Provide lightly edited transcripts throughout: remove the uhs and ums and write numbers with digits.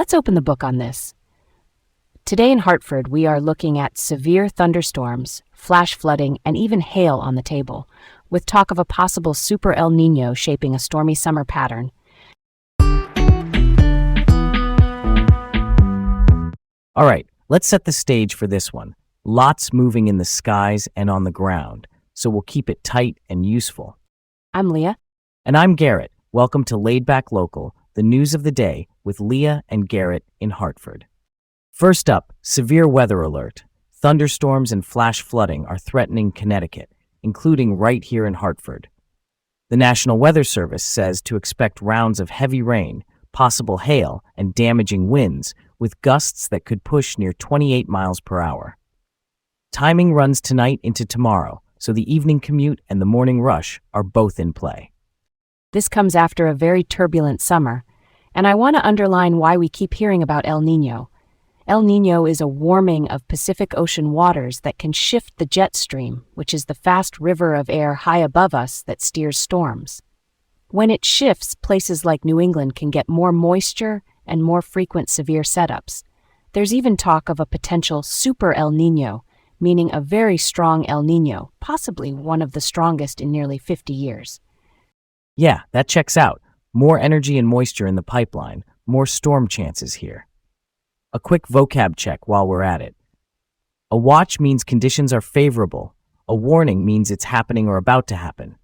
Let's open the book on this. Today in Hartford, we are looking at severe thunderstorms, flash flooding, and even hail on the table, with talk of a possible super El Niño shaping a stormy summer pattern. All right, let's set the stage for this one. Lots moving in the skies and on the ground, so we'll keep it tight and useful. I'm Leah. And I'm Garrett. Welcome to Laid Back Local, the news of the day with Leah and Garrett in Hartford. First up, severe weather alert. Thunderstorms and flash flooding are threatening Connecticut, including right here in Hartford. The National Weather Service says to expect rounds of heavy rain, possible hail, and damaging winds, with gusts that could push near 28 miles per hour. Timing runs tonight into tomorrow, so the evening commute and the morning rush are both in play. This comes after a very turbulent summer, and I want to underline why we keep hearing about El Niño. El Niño is a warming of Pacific Ocean waters that can shift the jet stream, which is the fast river of air high above us that steers storms. When it shifts, places like New England can get more moisture and more frequent severe setups. There's even talk of a potential super El Niño, meaning a very strong El Niño, possibly one of the strongest in nearly 50 years. Yeah, that checks out. More energy and moisture in the pipeline, more storm chances here. A quick vocab check while we're at it. A watch means conditions are favorable. A warning means it's happening or about to happen.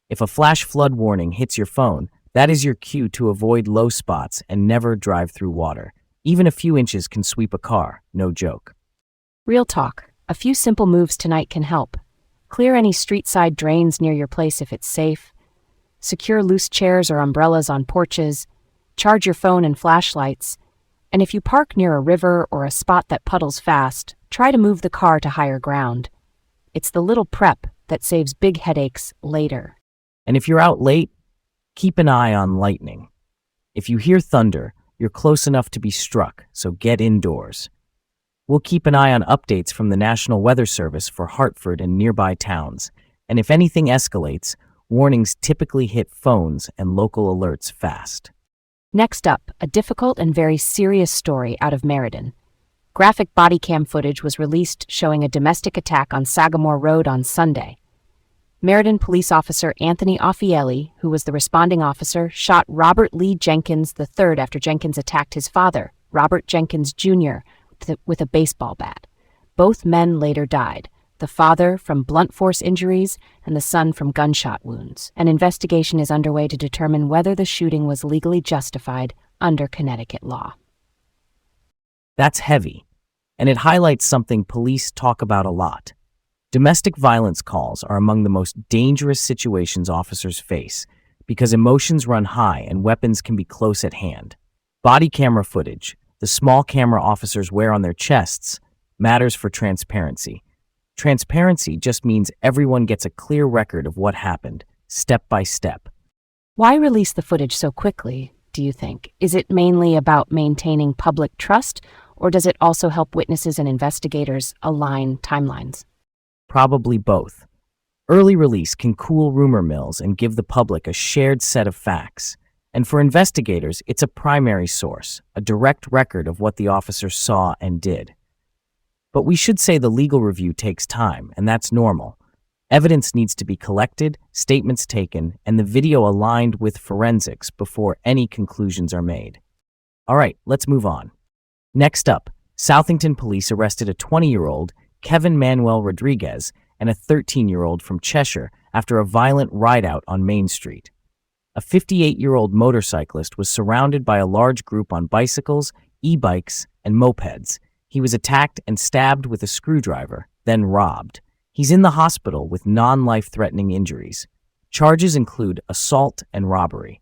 If a flash flood warning hits your phone, that is your cue to avoid low spots and never drive through water. Even a few inches can sweep a car, no joke. Real talk. A few simple moves tonight can help. Clear any street-side drains near your place if it's safe. Secure loose chairs or umbrellas on porches. Charge your phone and flashlights. And if you park near a river or a spot that puddles fast, try to move the car to higher ground. It's the little prep that saves big headaches later. And if you're out late, keep an eye on lightning. If you hear thunder, you're close enough to be struck, so get indoors. We'll keep an eye on updates from the National Weather Service for Hartford and nearby towns. And if anything escalates, warnings typically hit phones and local alerts fast. Next up, a difficult and very serious story out of Meriden. Graphic body cam footage was released showing a domestic attack on Sagamore Road on Sunday. Meriden police officer Anthony Offielli, who was the responding officer, shot Robert Lee Jenkins III after Jenkins attacked his father, Robert Jenkins Jr., with a baseball bat. Both men later died, the father from blunt force injuries and the son from gunshot wounds. An investigation is underway to determine whether the shooting was legally justified under Connecticut law. That's heavy, and it highlights something police talk about a lot. Domestic violence calls are among the most dangerous situations officers face because emotions run high and weapons can be close at hand. Body camera footage, the small camera officers wear on their chests, matters for transparency. Transparency just means everyone gets a clear record of what happened, step by step. Why release the footage so quickly, do you think? Is it mainly about maintaining public trust, or does it also help witnesses and investigators align timelines? Probably both. Early release can cool rumor mills and give the public a shared set of facts. And for investigators, it's a primary source, a direct record of what the officers saw and did. But we should say the legal review takes time, and that's normal. Evidence needs to be collected, statements taken, and the video aligned with forensics before any conclusions are made. All right, let's move on. Next up, Southington police arrested a 20-year-old, Kevin Manuel Rodriguez, and a 13-year-old from Cheshire after a violent ride-out on Main Street. A 58-year-old motorcyclist was surrounded by a large group on bicycles, e-bikes, and mopeds. He was attacked and stabbed with a screwdriver, then robbed. He's in the hospital with non-life-threatening injuries. Charges include assault and robbery.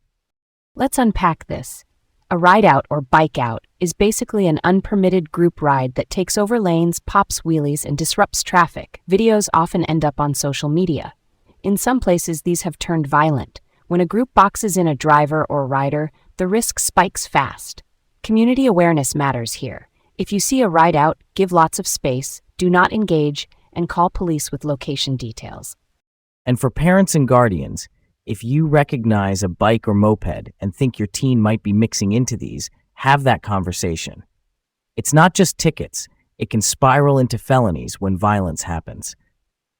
Let's unpack this. A ride-out or bike-out is basically an unpermitted group ride that takes over lanes, pops wheelies, and disrupts traffic. Videos often end up on social media. In some places, these have turned violent. When a group boxes in a driver or rider, the risk spikes fast. Community awareness matters here. If you see a ride-out, give lots of space, do not engage, and call police with location details. And for parents and guardians, if you recognize a bike or moped and think your teen might be mixing into these, Have that conversation. It's not just tickets, it can spiral into felonies when violence happens.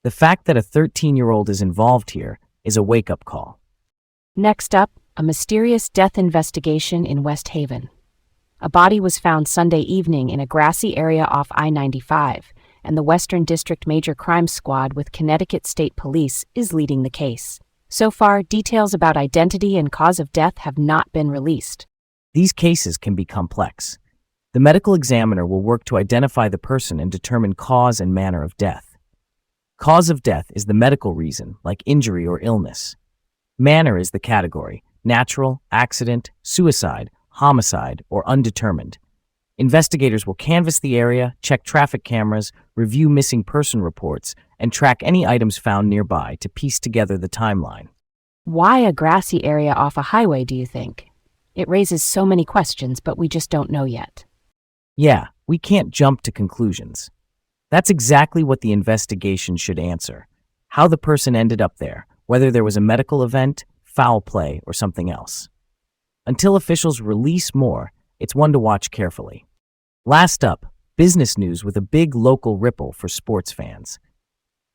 The fact that a 13-year-old is involved here is a wake-up call. Next up, a mysterious death investigation in West Haven. A body was found Sunday evening in a grassy area off I-95, and the Western District Major Crime Squad with Connecticut State Police is leading the case. So far, details about identity and cause of death have not been released. These cases can be complex. The medical examiner will work to identify the person and determine cause and manner of death. Cause of death is the medical reason, like injury or illness. Manner is the category: natural, accident, suicide, homicide, or undetermined. Investigators will canvass the area, check traffic cameras, review missing person reports, and track any items found nearby to piece together the timeline. Why a grassy area off a highway, do you think? It raises so many questions, but we just don't know yet. Yeah, we can't jump to conclusions. That's exactly what the investigation should answer: how the person ended up there, whether there was a medical event, foul play, or something else. Until officials release more, it's one to watch carefully. Last up, business news with a big local ripple for sports fans.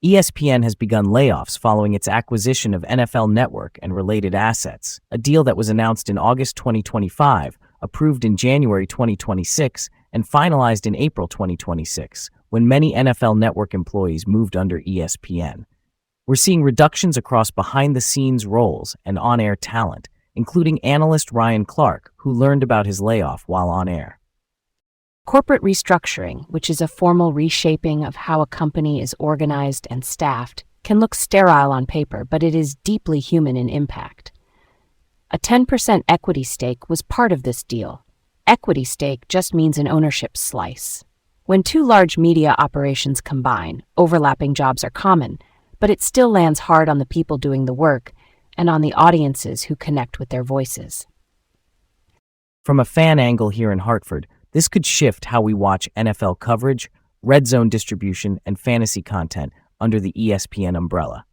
ESPN has begun layoffs following its acquisition of NFL Network and related assets, a deal that was announced in August 2025, approved in January 2026, and finalized in April 2026, when many NFL Network employees moved under ESPN. We're seeing reductions across behind-the-scenes roles and on-air talent, including analyst Ryan Clark, who learned about his layoff while on air. Corporate restructuring, which is a formal reshaping of how a company is organized and staffed, can look sterile on paper, but it is deeply human in impact. A 10% equity stake was part of this deal. Equity stake just means an ownership slice. When two large media operations combine, overlapping jobs are common, but it still lands hard on the people doing the work and on the audiences who connect with their voices. From a fan angle here in Hartford, this could shift how we watch NFL coverage, red zone distribution, and fantasy content under the ESPN umbrella.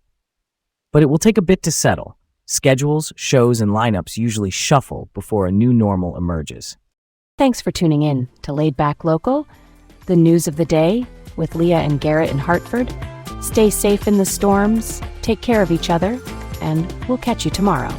But it will take a bit to settle. Schedules, shows, and lineups usually shuffle before a new normal emerges. Thanks for tuning in to Laid Back Local, the news of the day with Leah and Garrett in Hartford. Stay safe in the storms, take care of each other, and we'll catch you tomorrow.